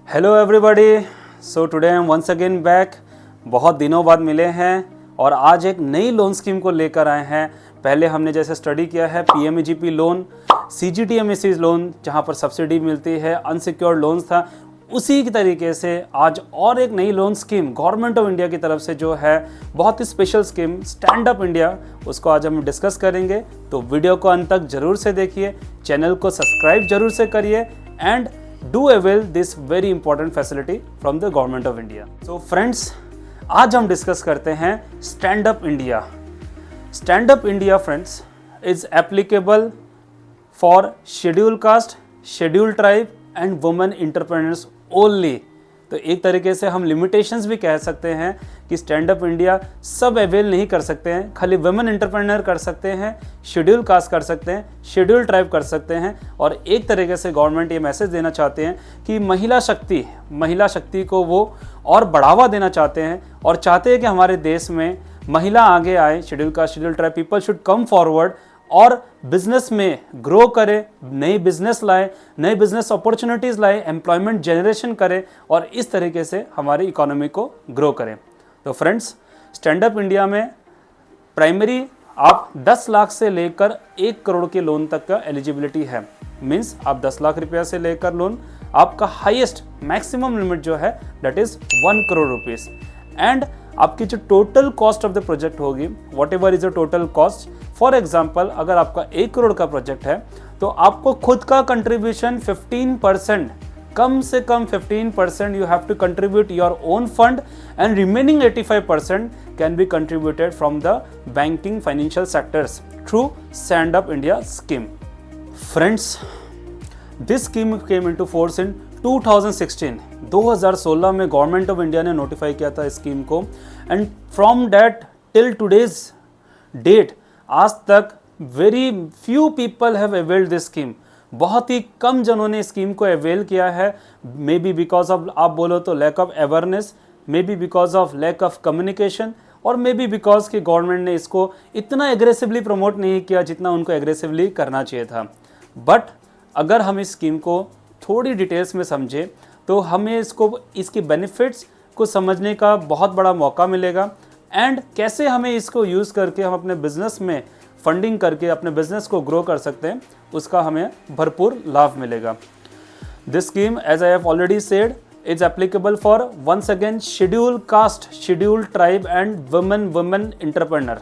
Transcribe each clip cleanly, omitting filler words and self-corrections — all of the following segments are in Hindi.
Hello everybody, so today I am once again back. बहुत दिनों बाद मिले हैं और आज एक नई लोन स्कीम को लेकर आए हैं। पहले हमने जैसे स्टडी किया है पीएमईजीपी लोन, सीजीटीएमएससी लोन जहां पर सब्सिडी मिलती है, अनसिक्योर्ड लोन्स था, उसी की तरीके से आज और एक नई loan scheme government of India की तरफ से जो है बहुत ही special scheme stand up India, उसको आज हम डिस्कस करेंगे। तो वीडियो को अंत तक जरूर से देखिए, चैनल को सब्सक्राइब जरूर से करिए and do avail this very important facility from the government of India. So friends, आज हम डिस्कस करते हैं stand up India. Stand up India friends is applicable for schedule caste, schedule tribe and women entrepreneurs only. तो एक तरीके से हम लिमिटेशंस भी कह सकते हैं कि स्टैंड अप इंडिया सब अवेल नहीं कर सकते हैं, खाली वुमेन एंटरप्रेन्योर कर सकते हैं, शेड्यूल कास्ट कर सकते हैं, शेड्यूल ट्राइब कर सकते हैं। और एक तरीके से गवर्नमेंट ये मैसेज देना चाहते हैं कि महिला शक्ति को वो और बढ़ावा देना चाहते हैं और चाहते हैं कि हमारे देश में महिला आगे आए, schedule caste, schedule tribe people should come forward और बिजनेस में ग्रो करे, नई बिजनेस लाए, नई बिजनेस अपॉर्चुनिटीज़ लाए, एम्प्लॉयमेंट जनरेशन करे और इस तरीके से हमारी इकोनॉमी को ग्रो करें। तो फ्रेंड्स, स्टैंड अप इंडिया में प्राइमरी आप 10 लाख से लेकर 1 करोड़ के लोन तक का एलिजिबिलिटी है। मीन्स आप 10 लाख रुपया से लेकर लोन, आपका हाईएस्ट मैक्सिमम लिमिट जो है that is 1 crore rupees. And आपकी जो total cost of the project होगी, whatever is the total cost, for example अगर आपका 1 करोड़ का प्रोजेक्ट है तो आपको खुद का कंट्रीब्यूशन 15%, कम से कम 15% you have to contribute your own fund and remaining 85% can be contributed from the banking financial sectors through stand up India scheme. Friends, this scheme came into force in 2016 में गवर्नमेंट ऑफ इंडिया ने नोटिफाई किया था स्कीम को। And from that till today's date, आज तक very few people have availed this scheme. बहुत ही कम जनों ने स्कीम को अवेल किया है। मे बी बिकॉज ऑफ, आप बोलो तो lack of awareness, maybe because of lack of communication, और मे बी बिकॉज कि गवर्नमेंट ने इसको इतना एग्रेसिवली प्रमोट नहीं किया जितना उनको एग्रेसिवली करना चाहिए था। बट अगर हम इस स्कीम को थोड़ी डिटेल्स में समझें तो हमें इसकी बेनिफिट्स को समझने का बहुत बड़ा मौका मिलेगा एंड कैसे हमें इसको यूज़ करके हम अपने बिजनेस में फंडिंग करके अपने बिजनेस को ग्रो कर सकते हैं, उसका हमें भरपूर लाभ मिलेगा। This scheme, as I have already said, is applicable for once again schedule caste, schedule tribe and women entrepreneur.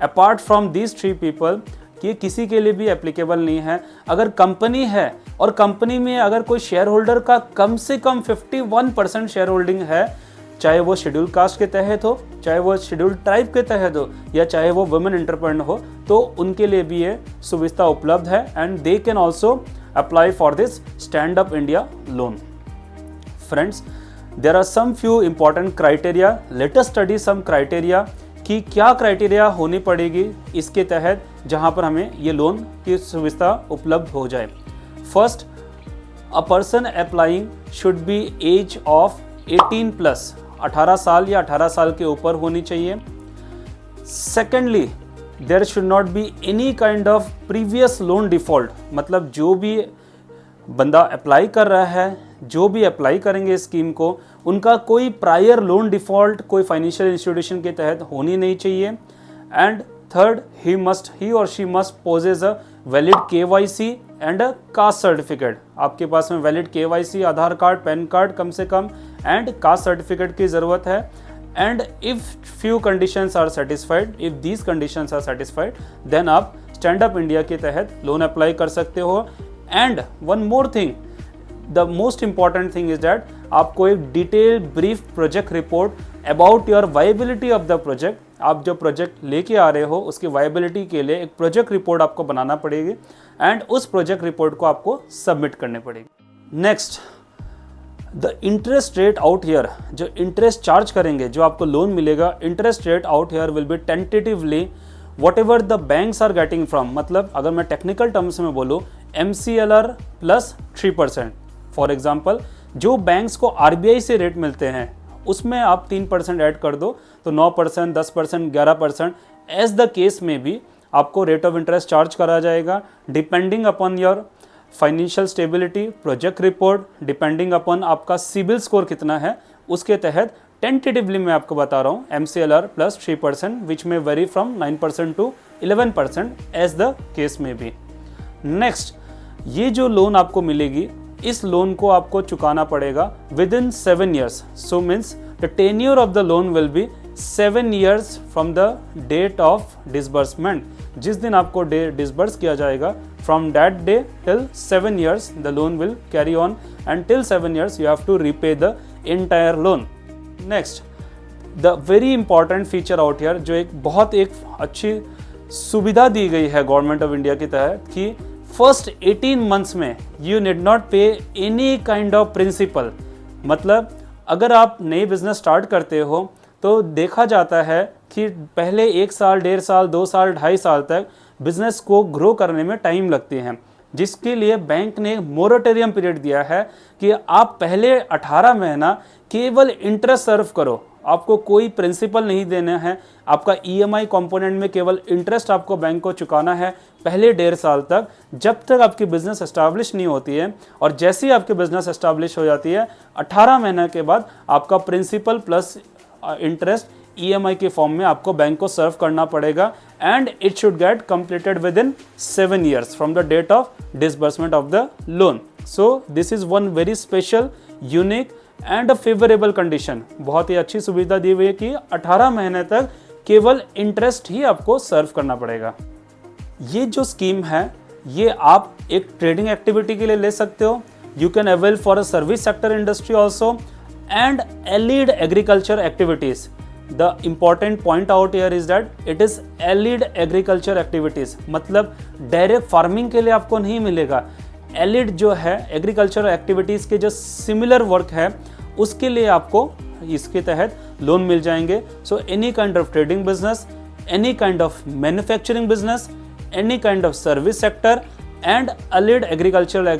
Apart from these 3 people, कि किसी के लिए भी एप्लीकेबल नहीं है। अगर कंपनी है और कंपनी में अगर कोई शेयर होल्डर का कम से कम 51% शेयर होल्डिंग है, चाहे वो शेड्यूल कास्ट के तहत हो, चाहे वो शेड्यूल ट्राइब के तहत हो, या चाहे वो वुमेन एंटरप्रेन्योर हो, तो उनके लिए भी ये सुविधा उपलब्ध है and they can also apply for this stand up India loan. Friends, there are some few important criteria. Let us study some criteria कि क्या क्राइटेरिया होनी पड़ेगी इसके तहत जहां पर हमें ये लोन की सुविधा उपलब्ध हो जाए। First, a person applying should be age of 18+, 18 साल या 18 साल के ऊपर होनी चाहिए। Secondly, there should not be any kind of previous loan default, मतलब जो भी बंदा अप्लाई कर रहा है, जो भी अप्लाई करेंगे स्कीम को, उनका कोई प्रायर लोन डिफॉल्ट कोई फाइनेंशियल इंस्टीट्यूशन के तहत होनी नहीं चाहिए। एंड थर्ड, ही और she must possess a valid KYC and a caste certificate. आपके पास में valid KYC, Aadhaar card, PAN card कम से कम, एंड कास्ट सर्टिफिकेट की ज़रूरत है। And if few conditions are satisfied, if these conditions are satisfied, then आप स्टैंड अप इंडिया के तहत लोन अप्लाई कर सकते हो। And one more thing, the most important thing is that आपको एक detail brief project report about your viability of the project, आप जो प्रोजेक्ट लेके आ रहे हो उसकी वायबिलिटी के लिए एक प्रोजेक्ट रिपोर्ट आपको बनाना पड़ेगी एंड उस प्रोजेक्ट रिपोर्ट को आपको सबमिट करने पड़ेगी। Next, the interest rate out here, जो इंटरेस्ट चार्ज करेंगे, जो आपको लोन मिलेगा, interest rate out here will be tentatively whatever the banks are getting from, मतलब अगर मैं टेक्निकल टर्म्स में बोलूँ, MCLR प्लस 3%। फॉर एग्जाम्पल, जो बैंक्स को RBI से रेट मिलते हैं उसमें आप 3% ऐड कर दो तो 9%, 10%, 11%, एज द केस में भी आपको रेट ऑफ इंटरेस्ट चार्ज करा जाएगा depending upon your financial stability, project report, depending upon आपका सिबिल स्कोर कितना है, उसके तहत टेंटेटिवली मैं आपको बता रहा हूँ MCLR प्लस 3% विच में vary from 9% to 11% as the case में बी। नेक्स्ट, ये जो लोन आपको मिलेगी, इस लोन को आपको चुकाना पड़ेगा within 7 years। So means the tenure of the loan will be 7 years from the date of disbursement. जिस दिन आपको डिसबर्स किया जाएगा, from that day till 7 years the loan will carry on and till 7 years you have to repay the entire loan. Next, the very important feature out here, जो एक अच्छी सुविधा दी गई है गवर्नमेंट ऑफ इंडिया के तहत कि फर्स्ट 18 months में यू नीड नॉट पे एनी काइंड ऑफ प्रिंसिपल। मतलब अगर आप नई बिजनेस स्टार्ट करते हो तो देखा जाता है कि पहले 1 साल, 1.5 साल, 2 साल, 2.5 साल तक बिजनेस को ग्रो करने में टाइम लगती है, जिसके लिए बैंक ने मोरेटोरियम पीरियड दिया है कि आप पहले 18 महीना केवल इंटरेस्ट सर्व करो, आपको कोई प्रिंसिपल नहीं देना है, आपका EMI कंपोनेंट में केवल इंटरेस्ट आपको बैंक को चुकाना है पहले 1.5 साल तक, जब तक आपकी बिजनेस एस्टैब्लिश नहीं होती है। और जैसे ही आपकी बिजनेस एस्टैब्लिश हो जाती है, 18 महीने के बाद आपका प्रिंसिपल प्लस इंटरेस्ट EMI के फॉर्म में आपको बैंक को सर्व करना पड़ेगा and it should get completed within 7 years from the date of disbursement of the loan. So this is one very special, unique and a favourable condition. बहुत ही अच्छी सुविधा दी हुई है कि 18 महीने तक केवल इंटरेस्ट ही आपको सर्व करना पड़ेगा। ये जो स्कीम है, ये आप एक ट्रेडिंग एक्टिविटी के लिए ले सकते हो, you can avail for a service sector industry also and allied agriculture activities. The important point out here is that it is allied agriculture activities, मतलब डायरेक्ट फार्मिंग के लिए आपको नहीं मिलेगा। allied जो है एग्रीकल्चर एक्टिविटीज़ के जो सिमिलर वर्क है, उसके लिए आपको इसके तहत लोन मिल जाएंगे। So any kind of trading business, any kind of manufacturing business, any kind of service sector and allied agricultural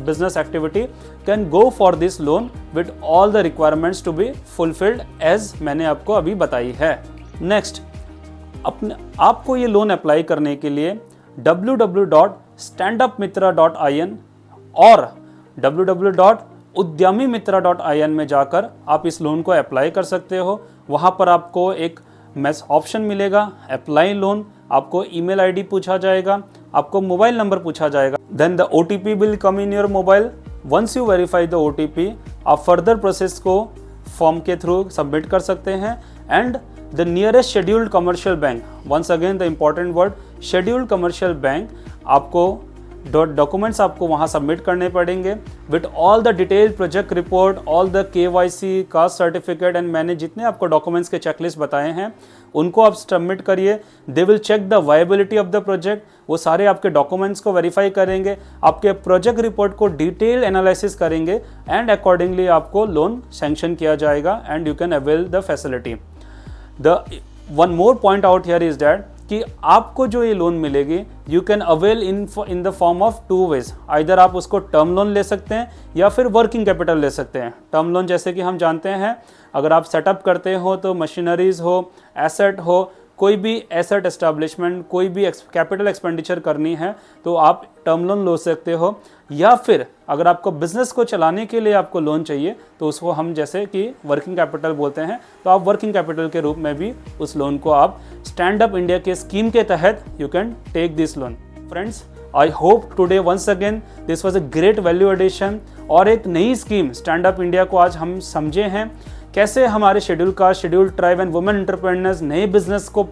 business activity can go for this loan with all the requirements to be fulfilled as मैंने आपको अभी बताई है। नेक्स्ट, आपको ये लोन अप्लाई करने के लिए www.standupmitra.in और www.udyamimitra.in में जाकर आप इस लोन को अप्लाई कर सकते हो। वहाँ पर आपको एक ऑप्शन मिलेगा अप्लाई लोन, आपको ईमेल आईडी पूछा जाएगा, आपको मोबाइल नंबर पूछा जाएगा, then the OTP will come in your mobile. Once you verify the OTP, आप फर्दर प्रोसेस को फॉर्म के थ्रू सबमिट कर सकते हैं and the nearest scheduled commercial bank, once again the important word scheduled commercial bank, आपको डॉक्यूमेंट्स आपको वहाँ सबमिट करने पड़ेंगे with all the detail project report, all the KYC, caste certificate and मैंने जितने आपको डॉक्यूमेंट्स के चेकलिस्ट बताए हैं उनको आप सबमिट करिए। They will check the viability of the project, वो सारे आपके डॉक्यूमेंट्स को वेरीफाई करेंगे, आपके प्रोजेक्ट रिपोर्ट को डिटेल एनालिसिस करेंगे एंड अकॉर्डिंगली आपको लोन सैंक्शन किया जाएगा and you can avail the facility. The one more point out here is that कि आपको जो ये लोन मिलेगी you can avail in the form of 2 ways। Either आप उसको टर्म लोन ले सकते हैं या फिर वर्किंग कैपिटल ले सकते हैं। टर्म लोन जैसे कि हम जानते हैं, अगर आप सेटअप करते हो तो मशीनरीज हो, एसेट हो, कोई भी एसेट एस्टैब्लिशमेंट, कोई भी कैपिटल एक्सपेंडिचर करनी है तो आप टर्म लोन ले सकते हो, या फिर अगर आपको बिजनेस को चलाने के लिए आपको लोन चाहिए तो उसको हम जैसे कि वर्किंग कैपिटल बोलते हैं, तो आप वर्किंग कैपिटल के रूप में भी उस लोन को आप स्टैंड अप इंडिया के स्कीम के तहत you can take this loan. Friends, I hope today once again this was a great value addition और एक नई स्कीम स्टैंड अप इंडिया को आज हम समझे हैं कैसे हमारे schedule caste, schedule tribe and women entrepreneurs नए बिजनेस को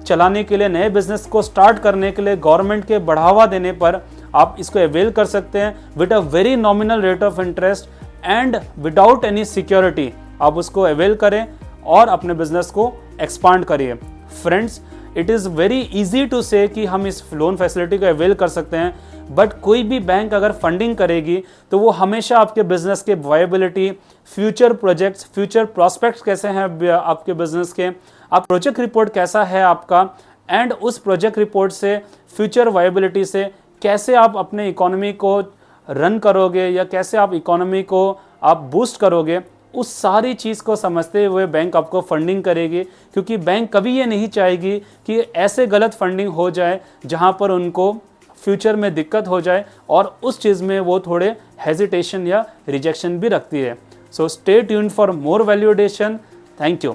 चलाने के लिए, नए बिजनेस को स्टार्ट करने के लिए गवर्नमेंट के बढ़ावा देने पर आप इसको अवेल कर सकते हैं with a very nominal rate of interest and without any security. आप उसको अवेल करें और अपने बिजनेस को एक्सपांड करिए। Friends, it is very easy to say कि हम इस लोन फैसिलिटी को अवेल कर सकते हैं, बट कोई भी बैंक अगर फंडिंग करेगी तो वो हमेशा आपके बिजनेस के viability, future projects, future prospects कैसे हैं आपके बिजनेस के, आप प्रोजेक्ट रिपोर्ट कैसा है आपका, एंड उस प्रोजेक्ट रिपोर्ट से, फ्यूचर वायबिलिटी से कैसे आप अपने इकोनॉमी को रन करोगे या कैसे आप इकोनॉमी को आप बूस्ट करोगे, उस सारी चीज़ को समझते हुए बैंक आपको फंडिंग करेगी। क्योंकि बैंक कभी ये नहीं चाहेगी कि ऐसे गलत फंडिंग हो जाए जहाँ पर उनको फ्यूचर में दिक्कत हो जाए और उस चीज़ में वो थोड़े हेजिटेशन या रिजेक्शन भी रखती है। So stay tuned for more value addition. Thank you.